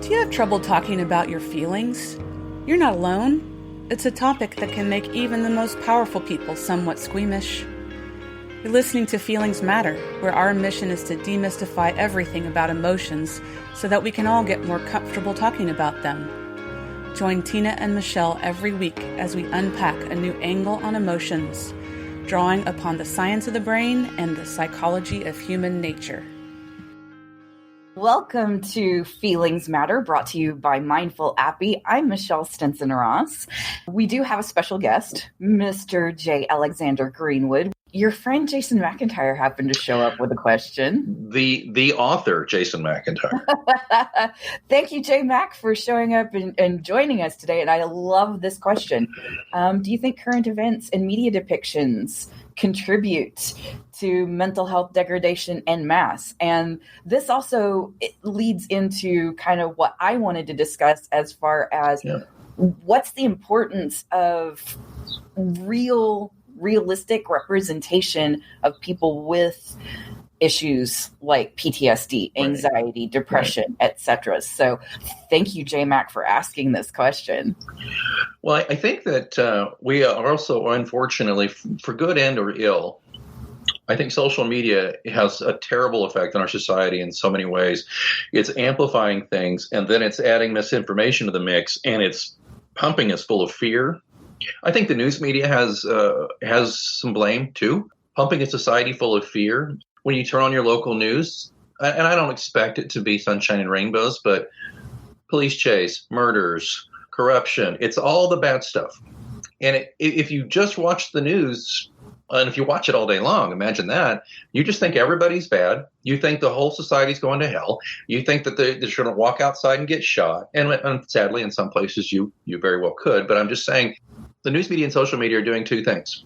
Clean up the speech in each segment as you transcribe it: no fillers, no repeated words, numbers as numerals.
Do you have trouble talking about your feelings? You're not alone. It's a topic that can make even the most powerful people somewhat squeamish. You're listening to Feelings Matter, where our mission is to demystify everything about emotions so that we can all get more comfortable talking about them. Join Tina and Michelle every week as we unpack a new angle on emotions, drawing upon the science of the brain and the psychology of human nature. Welcome to Feelings Matter, brought to you by Mindful Appy. I'm Michelle Stinson-Ross. We do have a special guest, Mr. J. Alexander Greenwood. Your friend Jason McIntyre happened to show up with a question. The author, Jason McIntyre. Thank you, J. Mac, for showing up and joining us today. And I love this question. Do you think current events and media depictions contribute to mental health degradation en masse? And this also leads into kind of what I wanted to discuss as far as what's the importance of realistic representation of people with issues like PTSD, anxiety, depression, etc. So thank you, J-Mac, for asking this question. Well, I think that we are also, unfortunately, for good and or ill, I think social media has a terrible effect on our society in so many ways. It's amplifying things, and then it's adding misinformation to the mix, and it's pumping us full of fear. I think the news media has some blame, too, pumping a society full of fear. When you turn on your local news, and I don't expect it to be sunshine and rainbows, but police chase, murders, corruption, it's all the bad stuff. And if you just watch the news, and if you watch it all day long, imagine that, you just think everybody's bad. You think the whole society's going to hell. You think that they're going to walk outside and get shot. And sadly, in some places, you very well could. But I'm just saying the news media and social media are doing two things.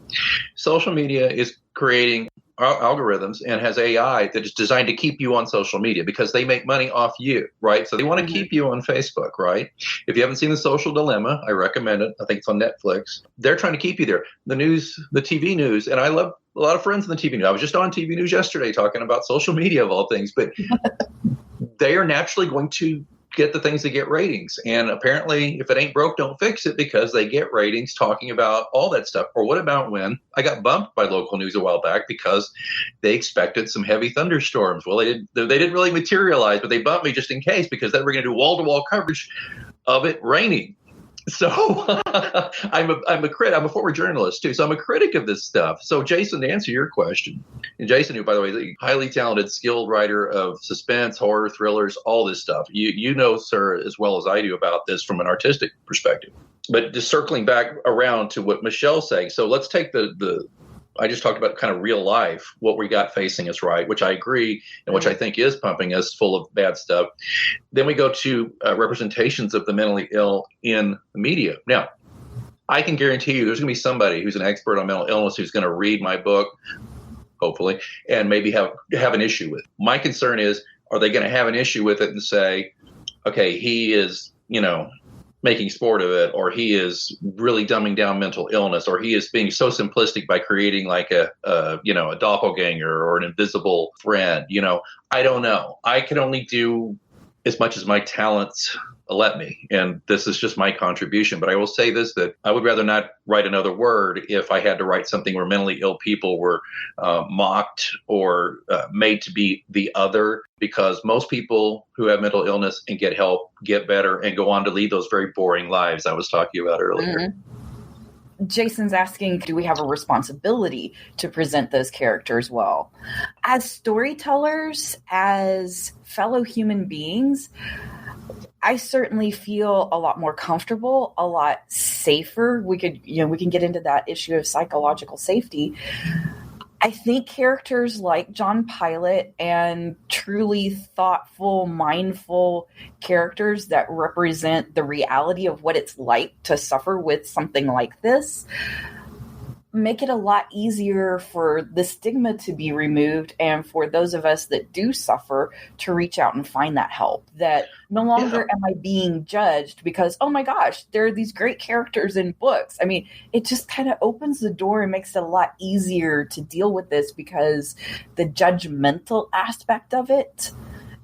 Social media is creating algorithms and has AI that is designed to keep you on social media because they make money off you, right? So they want to keep you on Facebook, right? If you haven't seen The Social Dilemma, I recommend it. I think it's on Netflix. They're trying to keep you there. The news, the TV news, and I love a lot of friends in the TV news. I was just on TV news yesterday talking about social media of all things, but they are naturally going to get the things that get ratings. And apparently, if it ain't broke, don't fix it, because they get ratings talking about all that stuff. Or what about when I got bumped by local news a while back because they expected some heavy thunderstorms? Well, they didn't really materialize, but they bumped me just in case because they were going to do wall-to-wall coverage of it raining. So I'm a critic. I'm a former journalist too, so I'm a critic of this stuff. So Jason, to answer your question, and Jason, who by the way is a highly talented, skilled writer of suspense, horror, thrillers, all this stuff, you know, sir, as well as I do about this from an artistic perspective. But just circling back around to what Michelle's saying, so let's take the I just talked about kind of real life, what we got facing us, right, which I agree, and which I think is pumping us full of bad stuff. Then we go to representations of the mentally ill in the media. Now, I can guarantee you there's going to be somebody who's an expert on mental illness who's going to read my book, hopefully, and maybe have an issue with it. My concern is, are they going to have an issue with it and say, okay, he is, making sport of it, or he is really dumbing down mental illness, or he is being so simplistic by creating like a doppelganger or an invisible friend. I don't know. I can only do as much as my talents let me, and this is just my contribution. But I will say this, that I would rather not write another word if I had to write something where mentally ill people were mocked or made to be the other, because most people who have mental illness and get help get better and go on to lead those very boring lives I was talking about earlier. Mm-hmm. Jason's asking, do we have a responsibility to present those characters well? As storytellers, as fellow human beings, I certainly feel a lot more comfortable, a lot safer. We can get into that issue of psychological safety. I think characters like John Pilate and truly thoughtful, mindful characters that represent the reality of what it's like to suffer with something like this make it a lot easier for the stigma to be removed, and for those of us that do suffer to reach out and find that help. That no longer am I being judged because, oh my gosh, there are these great characters in books. I mean, it just kind of opens the door and makes it a lot easier to deal with this, because the judgmental aspect of it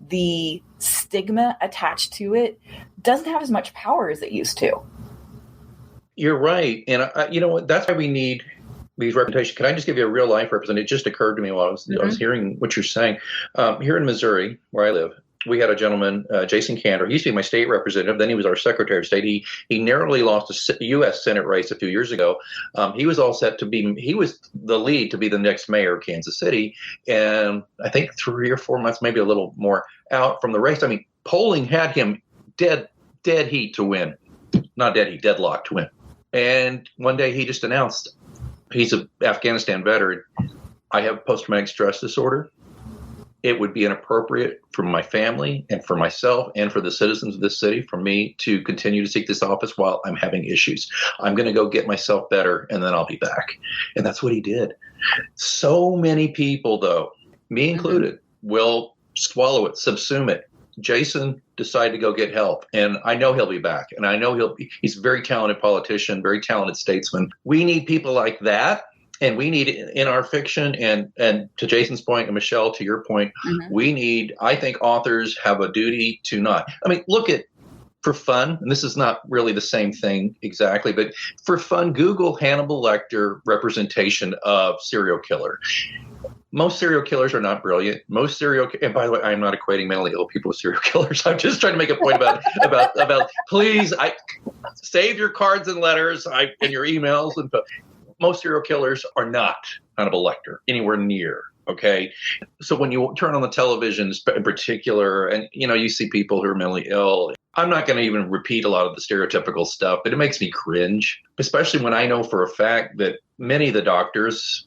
the stigma attached to it doesn't have as much power as it used to. You're right. And you know what? That's why we need these representations. Can I just give you a real life representation? It just occurred to me while I was hearing what you're saying. Here in Missouri, where I live, we had a gentleman, Jason Cantor. He used to be my state representative. Then he was our Secretary of State. He narrowly lost a U.S. Senate race a few years ago. He was all set to be, he was the lead to be the next mayor of Kansas City. And I think 3 or 4 months, maybe a little more out from the race. I mean, polling had him dead heat to win. Not dead heat, deadlocked to win. And one day he just announced, he's an Afghanistan veteran. I have post-traumatic stress disorder. It would be inappropriate for my family and for myself and for the citizens of this city for me to continue to seek this office while I'm having issues. I'm going to go get myself better and then I'll be back. And that's what he did. So many people, though, me included, will swallow it, subsume it. Jason decided to go get help, and I know he'll be back. And I know he's a very talented politician, very talented statesman. We need people like that. And we need in our fiction, and to Jason's point, and Michelle, to your point, we need, I think authors have a duty to not. I mean, look at, for fun, and this is not really the same thing exactly, but for fun, Google Hannibal Lecter representation of serial killer. Most serial killers are not brilliant. And by the way, I'm not equating mentally ill people with serial killers. I'm just trying to make a point about please, save your cards and letters and your emails and most serial killers are not Hannibal Lecter anywhere near. Okay. So when you turn on the television in particular, and, you see people who are mentally ill, I'm not going to even repeat a lot of the stereotypical stuff, but it makes me cringe, especially when I know for a fact that many of the doctors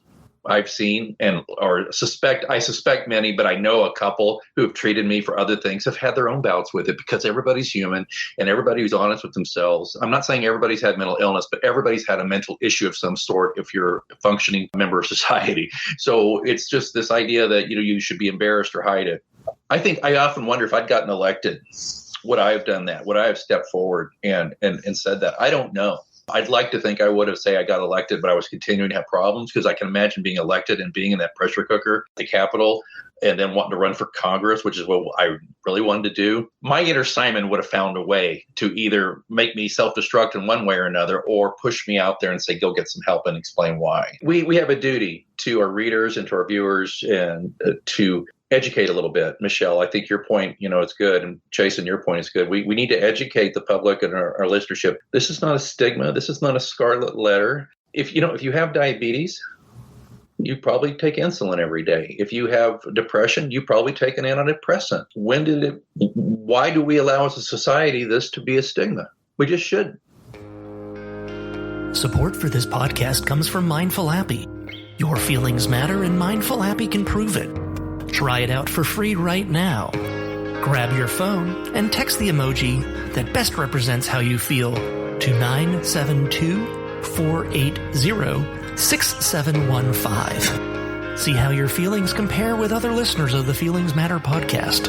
I've seen I suspect many, but I know a couple who have treated me for other things have had their own bouts with it because everybody's human and everybody who's honest with themselves. I'm not saying everybody's had mental illness, but everybody's had a mental issue of some sort if you're a functioning member of society. So it's just this idea that, you should be embarrassed or hide it. I often wonder if I'd gotten elected, would I have done that? Would I have stepped forward and said that? I don't know. I'd like to think I would have said I got elected, but I was continuing to have problems because I can imagine being elected and being in that pressure cooker, the Capitol, and then wanting to run for Congress, which is what I really wanted to do. My inner Simon would have found a way to either make me self-destruct in one way or another or push me out there and say, go get some help and explain why. We have a duty to our readers and to our viewers and to educate a little bit. Michelle, I think your point, is good. And Jason, your point is good. We need to educate the public and our listenership. This is not a stigma. This is not a scarlet letter. If you have diabetes, you probably take insulin every day. If you have depression, you probably take an antidepressant. Why do we allow as a society this to be a stigma? We just shouldn't. Support for this podcast comes from Mindful Happy. Your feelings matter and Mindful Happy can prove it. Try it out for free right now. Grab your phone and text the emoji that best represents how you feel to 972-480-6715. See how your feelings compare with other listeners of the Feelings Matter podcast.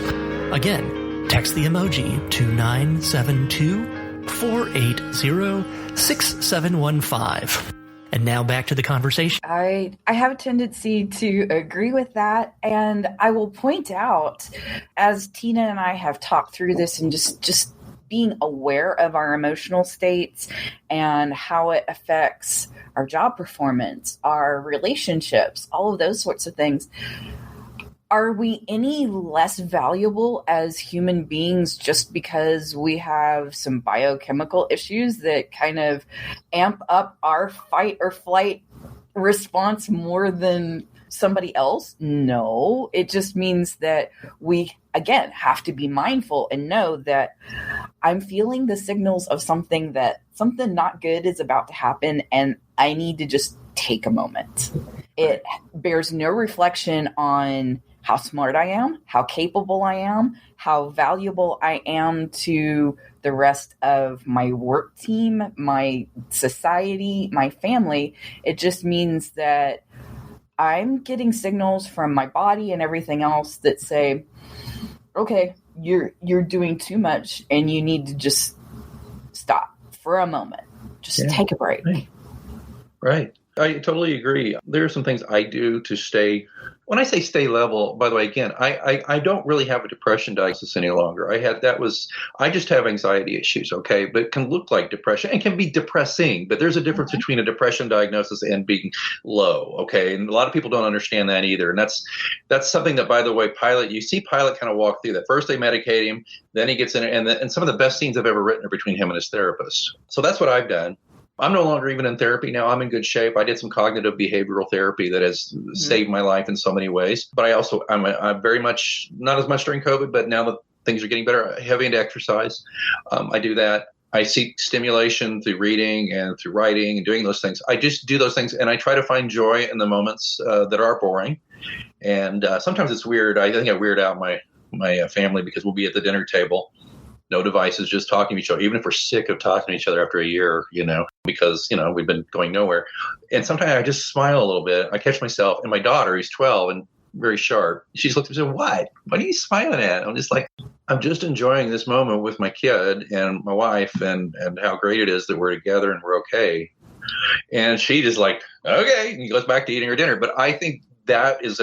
Again, text the emoji to 972-480-6715. And now back to the conversation. I have a tendency to agree with that. And I will point out, as Tina and I have talked through this and just being aware of our emotional states and how it affects our job performance, our relationships, all of those sorts of things. Are we any less valuable as human beings just because we have some biochemical issues that kind of amp up our fight or flight response more than somebody else? No, it just means that we, again, have to be mindful and know that I'm feeling the signals of something not good is about to happen, and I need to just take a moment. It bears no reflection on how smart I am, how capable I am, how valuable I am to the rest of my work team, my society, my family. It just means that I'm getting signals from my body and everything else that say, okay, you're doing too much and you need to just stop for a moment. Just take a break. Right. I totally agree. There are some things I do to stay. When I say stay level, by the way, again, I don't really have a depression diagnosis any longer. I just have anxiety issues, okay? But it can look like depression and can be depressing. But there's a difference between a depression diagnosis and being low, okay? And a lot of people don't understand that either. And that's something that, by the way, you see Pilate kind of walk through that. First they medicate him, then he gets in it, and some of the best scenes I've ever written are between him and his therapist. So that's what I've done. I'm no longer even in therapy now. I'm in good shape. I did some cognitive behavioral therapy that has saved my life in so many ways. But I'm very much, not as much during COVID, but now that things are getting better, heavy into exercise. I do that. I seek stimulation through reading and through writing and doing those things. I just do those things, and I try to find joy in the moments that are boring. And sometimes it's weird. I think I weird out my family because we'll be at the dinner table. No devices, just talking to each other, even if we're sick of talking to each other after a year, because, we've been going nowhere. And sometimes I just smile a little bit. I catch myself, and my daughter, who's 12 and very sharp, she's looking at me and said, what are you smiling at? I'm just like, I'm just enjoying this moment with my kid and my wife and how great it is that we're together and we're okay. And she just like, okay, and he goes back to eating her dinner. But I think that is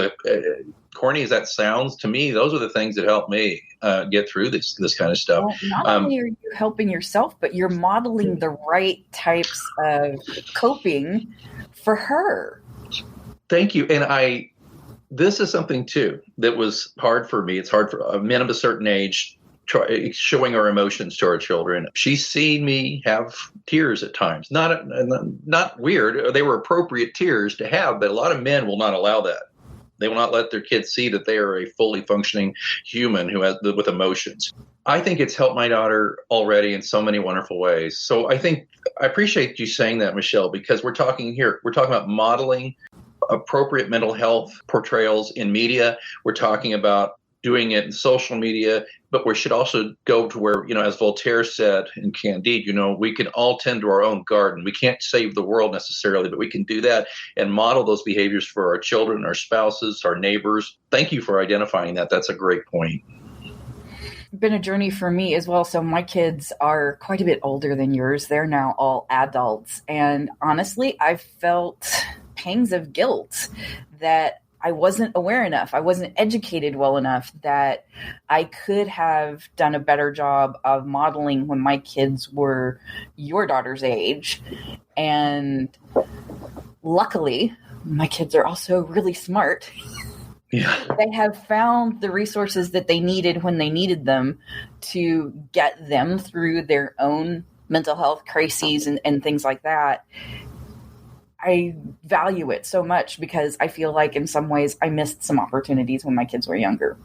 corny as that sounds to me, those are the things that help me get through this kind of stuff. Well, not only are you helping yourself, but you're modeling the right types of coping for her. Thank you. And this is something too that was hard for me. It's hard for men of a certain age showing our emotions to our children. She's seen me have tears at times. Not weird. They were appropriate tears to have, but a lot of men will not allow that. They will not let their kids see that they are a fully functioning human with emotions. I think it's helped my daughter already in so many wonderful ways. So I appreciate you saying that, Michelle, because we're talking about modeling appropriate mental health portrayals in media. We're talking about doing it in social media, but we should also go to where, as Voltaire said in Candide, we can all tend to our own garden. We can't save the world necessarily, but we can do that and model those behaviors for our children, our spouses, our neighbors. Thank you for identifying that. That's a great point. Been a journey for me as well. So my kids are quite a bit older than yours. They're now all adults. And honestly, I've felt pangs of guilt that I wasn't aware enough. I wasn't educated well enough that I could have done a better job of modeling when my kids were your daughter's age. And luckily, my kids are also really smart. Yeah. They have found the resources that they needed when they needed them to get them through their own mental health crises and things like that. I value it so much because I feel like in some ways I missed some opportunities when my kids were younger.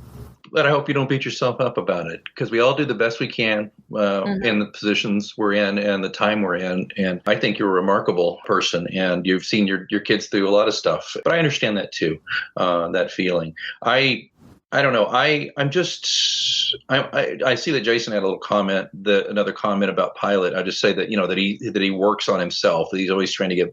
But I hope you don't beat yourself up about it, because we all do the best we can in the positions we're in and the time we're in. And I think you're a remarkable person, and you've seen your kids through a lot of stuff. But I understand that too, that feeling. I don't know. I see that Jason had a little comment, another comment about Pilate. I just say that, that he works on himself. That he's always trying to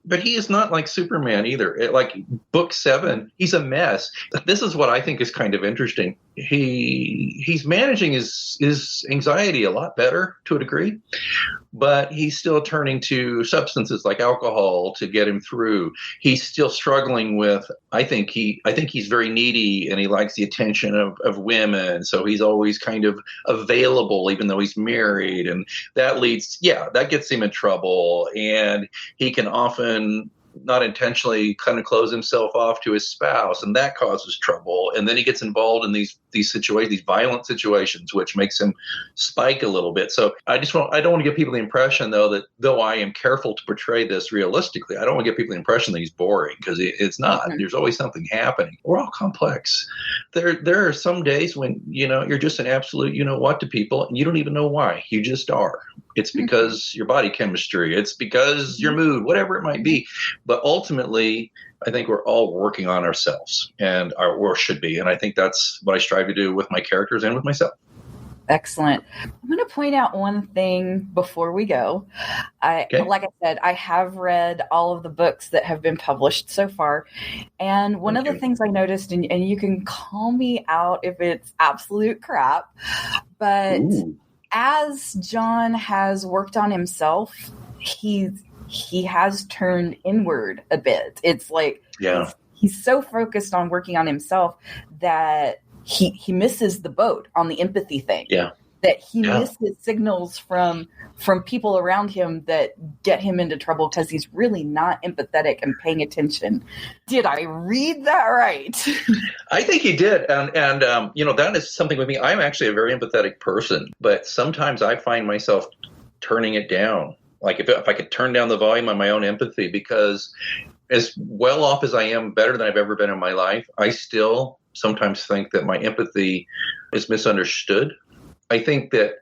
but he is not like Superman either. Like book 7, he's a mess. This is what I think is kind of interesting. He's managing his anxiety a lot better to a degree, but he's still turning to substances like alcohol to get him through. He's still struggling with, I think he's very needy, and he likes the attention of women. So he's always kind of available, even though he's married. And that gets him in trouble. And he can often not intentionally kind of close himself off to his spouse, and that causes trouble. And then he gets involved in these situations, these violent situations, which makes him spike a little bit. So I don't want to give people the impression, though, that though I am careful to portray this realistically, I don't want to give people the impression that he's boring, because it's not. Mm-hmm. There's always something happening. We're all complex. There are some days when, you're just an absolute, what to people, and you don't even know why. You just are. It's because your body chemistry. It's because your mood, whatever it might be. But ultimately, I think we're all working on ourselves, and our work should be. And I think that's what I strive to do with my characters and with myself. Excellent. I'm going to point out one thing before we go. Like I said, I have read all of the books that have been published so far. And one of the things I noticed, and you can call me out if it's absolute crap, but as John has worked on himself, he's he has turned inward a bit. It's like he's so focused on working on himself that he misses the boat on the empathy thing. Yeah. That he misses signals from people around him that get him into trouble because he's really not empathetic and paying attention. Did I read that right? I think he did. And that is something with me. I'm actually a very empathetic person, but sometimes I find myself turning it down. Like if I could turn down the volume on my own empathy, because as well off as I am, better than I've ever been in my life, I still sometimes think that my empathy is misunderstood. I think that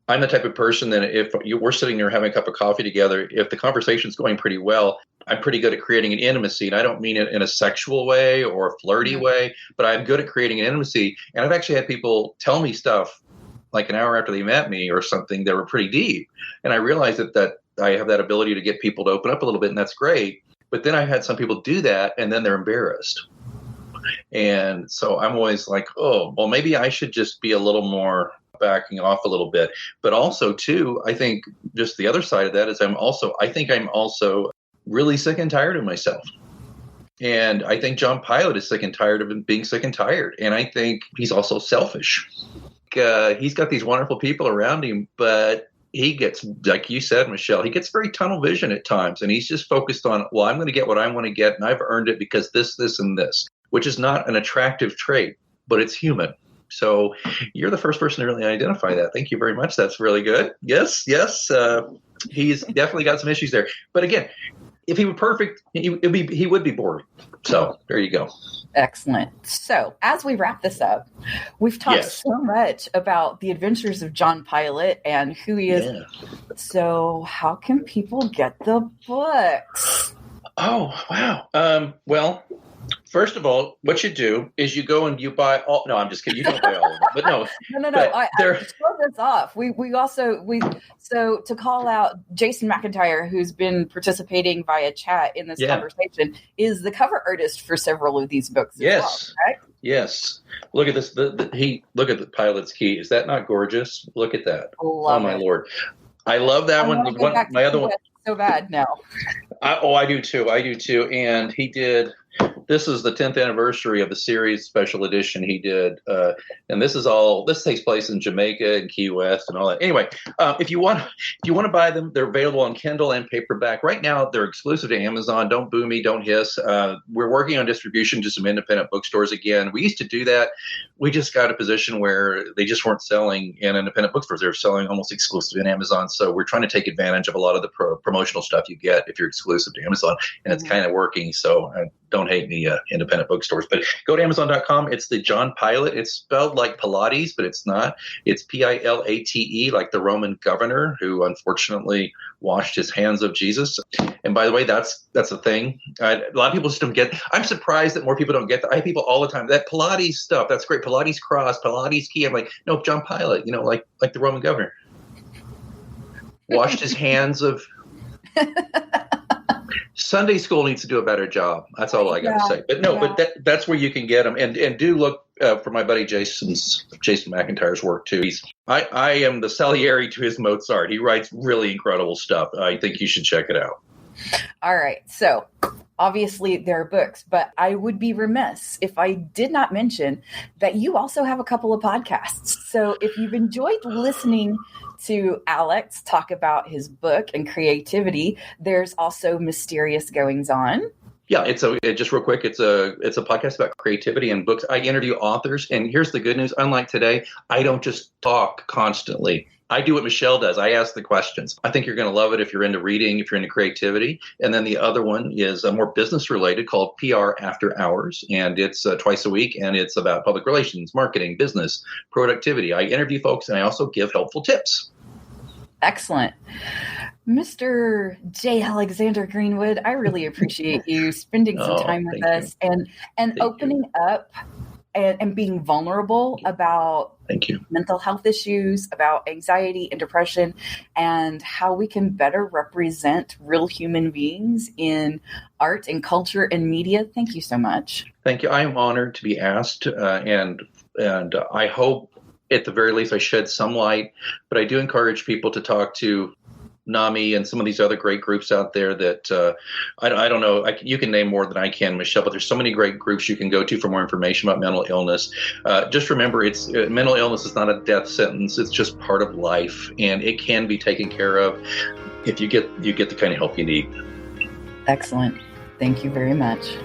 I'm the type of person that if we're sitting there having a cup of coffee together, if the conversation's going pretty well, I'm pretty good at creating an intimacy. And I don't mean it in a sexual way or a flirty way, but I'm good at creating an intimacy. And I've actually had people tell me stuff like an hour after they met me or something that were pretty deep. And I realized that I have that ability to get people to open up a little bit, and that's great. But then I've had some people do that, and then they're embarrassed. And so I'm always like, oh, well, maybe I should just be a little more backing off a little bit. But also, too, I think just the other side of that is I'm also really sick and tired of myself. And I think John Pilate is sick and tired of being sick and tired. And I think he's also selfish. He's got these wonderful people around him, but he gets, like you said, Michelle, he gets very tunnel vision at times. And he's just focused on, well, I'm going to get what I want to get, and I've earned it because this, and this, which is not an attractive trait, but it's human. So you're the first person to really identify that. Thank you very much. That's really good. Yes. He's definitely got some issues there. But again, if he were perfect, he would be boring. So there you go. Excellent. So as we wrap this up, we've talked so much about the adventures of John Pilate and who he is. Yeah. So how can people get the books? Oh, wow. Well, first of all, what you do is you go and you buy all. No, I'm just kidding. You don't buy all of them, but no. No. I throw this off. So to call out Jason McIntyre, who's been participating via chat in this conversation, is the cover artist for several of these books. As well, right? Yes. Look at this. Look at the Pilot's Key. Is that not gorgeous? Look at that. Love my Lord. I love that one. My other one. So bad now. I do too. And he did. This is the 10th anniversary of the series special edition he did. And this takes place in Jamaica and Key West and all that. Anyway, if you want to buy them, they're available on Kindle and paperback. Right now, they're exclusive to Amazon. Don't boo me, don't hiss. We're working on distribution to some independent bookstores again. We used to do that. We just got a position where they just weren't selling in independent bookstores. They're selling almost exclusively on Amazon. So we're trying to take advantage of a lot of the promotional stuff you get if you're exclusive to Amazon. And it's kind of working. So don't hate me, independent bookstores. But go to Amazon.com. It's the John Pilate. It's spelled like Pilates, but it's not. It's Pilate, like the Roman governor who unfortunately washed his hands of Jesus. And by the way, that's a thing. A lot of people just don't get. I'm surprised that more people don't get that. I have people all the time. That Pilates stuff, that's great. Pilates cross, Pilates key. I'm like, no, John Pilate, like the Roman governor. Washed his hands of... Sunday school needs to do a better job. That's all I got to say. But no, but that's where you can get them. And do look for my buddy Jason McIntyre's work too. I am the Salieri to his Mozart. He writes really incredible stuff. I think you should check it out. All right. So obviously there are books, but I would be remiss if I did not mention that you also have a couple of podcasts. So if you've enjoyed listening to Alex talk about his book and creativity, there's also Mysterious Goings On. Yeah, just real quick, it's a podcast about creativity and books. I interview authors, and here's the good news. Unlike today, I don't just talk constantly. I do what Michelle does. I ask the questions. I think you're going to love it if you're into reading, if you're into creativity. And then the other one is more business related called PR After Hours. And it's twice a week. And it's about public relations, marketing, business, productivity. I interview folks and I also give helpful tips. Excellent. Mr. J. Alexander Greenwood, I really appreciate you spending some time with us and opening up and being vulnerable about mental health issues, about anxiety and depression, and how we can better represent real human beings in art and culture and media. Thank you so much. Thank you. I am honored to be asked, and I hope at the very least I shed some light, but I do encourage people to talk to NAMI and some of these other great groups out there that I don't know. You can name more than I can, Michelle, but there's so many great groups you can go to for more information about mental illness. Just remember, it's mental illness is not a death sentence. It's just part of life, and it can be taken care of if you get the kind of help you need. Excellent. Thank you very much.